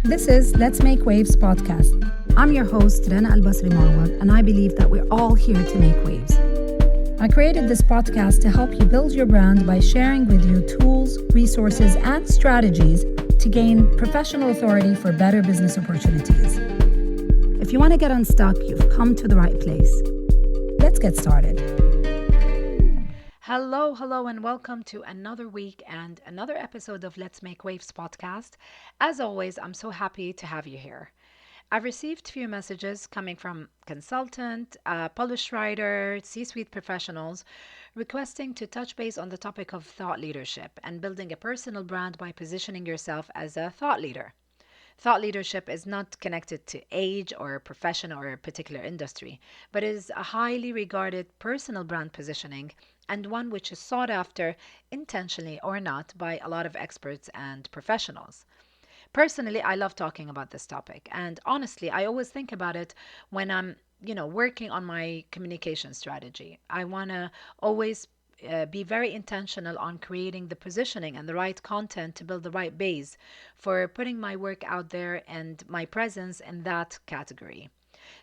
This is Let's Make Waves podcast. I'm your host, Rana Al-Basri Marwad, and I believe that we're all here to make waves. I created this podcast to help you build your brand by sharing with you tools, resources, and strategies to gain professional authority for better business opportunities. If you want to get unstuck, you've come to the right place. Let's get started. Hello, and welcome to another week and another episode of Let's Make Waves podcast. As always, I'm so happy to have you here. I've received a few messages coming from consultant, published writer, C-suite professionals requesting to touch base on the topic of thought leadership and building a personal brand by positioning yourself as a thought leader. Thought leadership is not connected to age or profession or a particular industry, but is a highly regarded personal brand positioning and one which is sought after, intentionally or not, by a lot of experts and professionals. Personally, I love talking about this topic, and honestly, I always think about it when I'm, working on my communication strategy. I want to always be very intentional on creating the positioning and the right content to build the right base for putting my work out there and my presence in that category.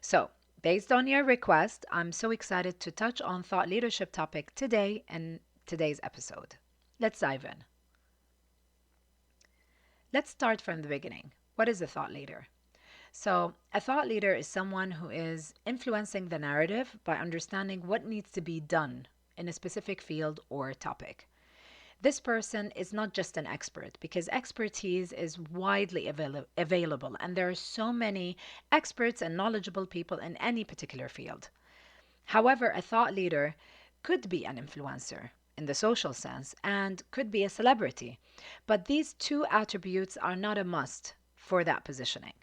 So, based on your request, I'm so excited to touch on thought leadership topic today in today's episode. Let's dive in. Let's start from the beginning. What is a thought leader? So, a thought leader is someone who is influencing the narrative by understanding what needs to be done in a specific field or topic. This person is not just an expert because expertise is widely available and there are so many experts and knowledgeable people in any particular field. However, a thought leader could be an influencer in the social sense and could be a celebrity, but these two attributes are not a must for that positioning.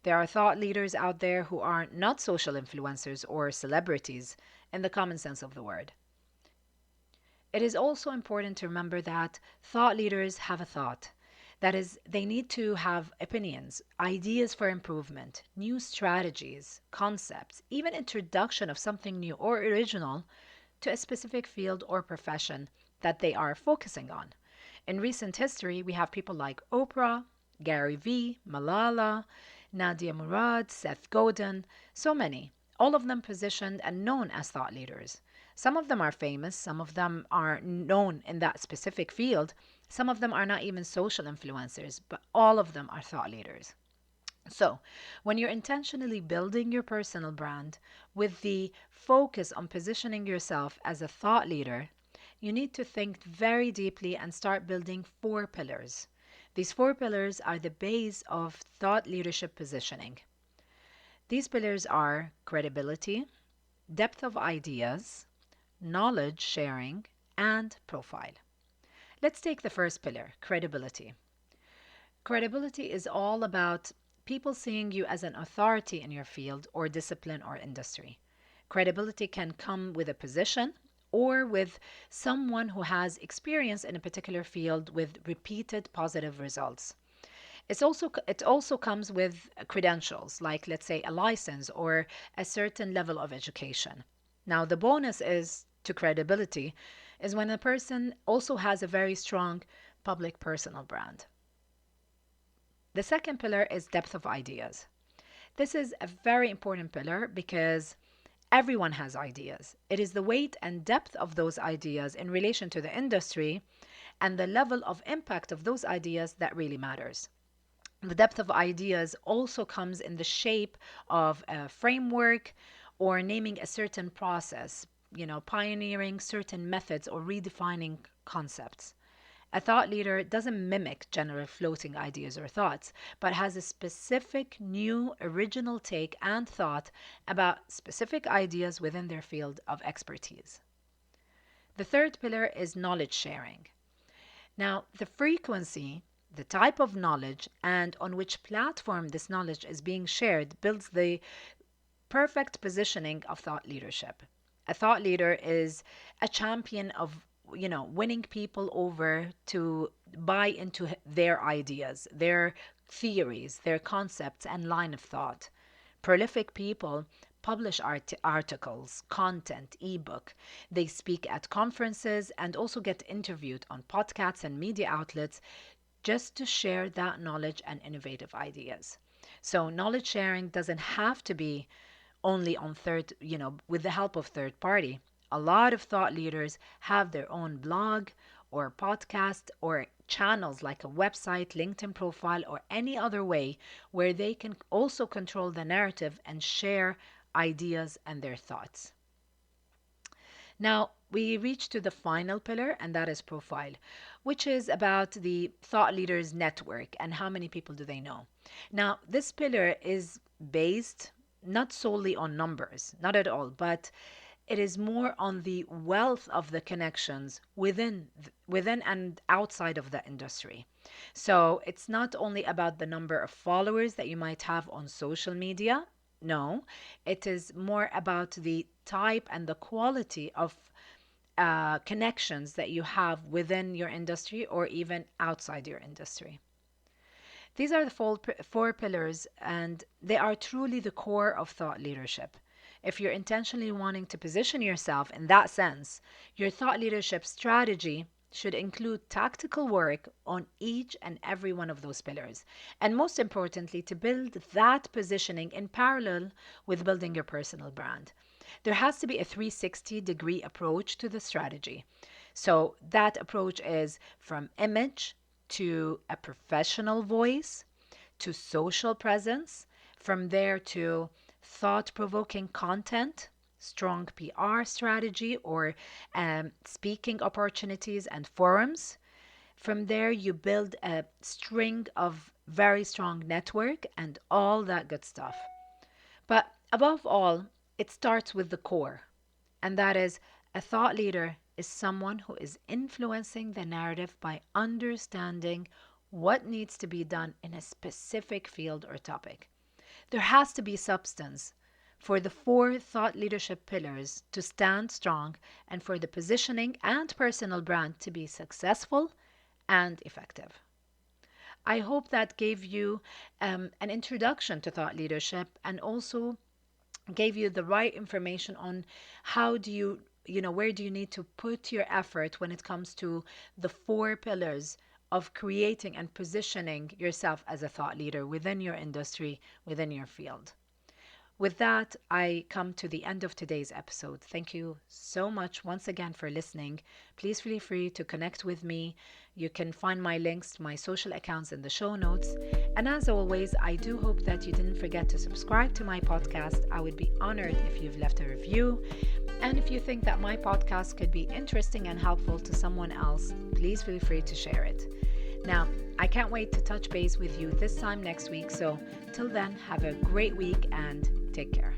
There are thought leaders out there who are not social influencers or celebrities in the common sense of the word. It is also important to remember that thought leaders have a thought. That is, they need to have opinions, ideas for improvement, new strategies, concepts, even introduction of something new or original to a specific field or profession that they are focusing on. In recent history, we have people like Oprah, Gary Vee, Malala, Nadia Murad, Seth Godin, so many, all of them positioned and known as thought leaders. Some of them are famous, some of them are known in that specific field, some of them are not even social influencers, but all of them are thought leaders. So, when you're intentionally building your personal brand with the focus on positioning yourself as a thought leader, you need to think very deeply and start building 4 pillars. These 4 pillars are the base of thought leadership positioning. These pillars are credibility, depth of ideas, knowledge sharing, and profile. Let's take the first pillar, credibility. Credibility is all about people seeing you as an authority in your field or discipline or industry. Credibility can come with a position or with someone who has experience in a particular field with repeated positive results. It also comes with credentials, like let's say a license or a certain level of education. Now, the bonus is to credibility is when a person also has a very strong public personal brand. The second pillar is depth of ideas. This is a very important pillar because everyone has ideas. It is the weight and depth of those ideas in relation to the industry and the level of impact of those ideas that really matters. The depth of ideas also comes in the shape of a framework or naming a certain process, pioneering certain methods or redefining concepts. A thought leader doesn't mimic general floating ideas or thoughts, but has a specific, new, original take and thought about specific ideas within their field of expertise. The third pillar is knowledge sharing. Now, the frequency, the type of knowledge, and on which platform this knowledge is being shared builds the perfect positioning of thought leadership. A thought leader is a champion of winning people over to buy into their ideas, their theories, their concepts, and line of thought. Prolific people publish articles, content, ebook. They speak at conferences and also get interviewed on podcasts and media outlets just to share that knowledge and innovative ideas. So knowledge sharing doesn't have to be only on with the help of third party. A lot of thought leaders have their own blog or podcast or channels like a website, LinkedIn profile, or any other way where they can also control the narrative and share ideas and their thoughts. Now, we reach to the final pillar, and that is profile, which is about the thought leaders network and how many people do they know. Now, this pillar is based not solely on numbers, not at all, but it is more on the wealth of the connections within and outside of the industry. So it's not only about the number of followers that you might have on social media. No, it is more about the type and the quality of connections that you have within your industry or even outside your industry. These are the four pillars, and they are truly the core of thought leadership. If you're intentionally wanting to position yourself in that sense, your thought leadership strategy should include tactical work on each and every one of those pillars. And most importantly, to build that positioning in parallel with building your personal brand. There has to be a 360-degree approach to the strategy. So that approach is from image to a professional voice to social presence, from there to thought-provoking content, strong PR strategy or speaking opportunities and forums. From there, you build a string of very strong network and all that good stuff. But above all, it starts with the core, and that is a thought leader is someone who is influencing the narrative by understanding what needs to be done in a specific field or topic. There has to be substance for the four thought leadership pillars to stand strong and for the positioning and personal brand to be successful and effective. I hope that gave you an introduction to thought leadership and also gave you the right information on how do you where do you need to put your effort when it comes to the four pillars of creating and positioning yourself as a thought leader within your industry, within your field. With that, I come to the end of today's episode. Thank you so much once again for listening. Please feel free to connect with me. You can find my links to my social accounts in the show notes. And as always, I do hope that you didn't forget to subscribe to my podcast. I would be honored if you've left a review. And if you think that my podcast could be interesting and helpful to someone else, please feel free to share it. Now, I can't wait to touch base with you this time next week. So till then, have a great week and take care.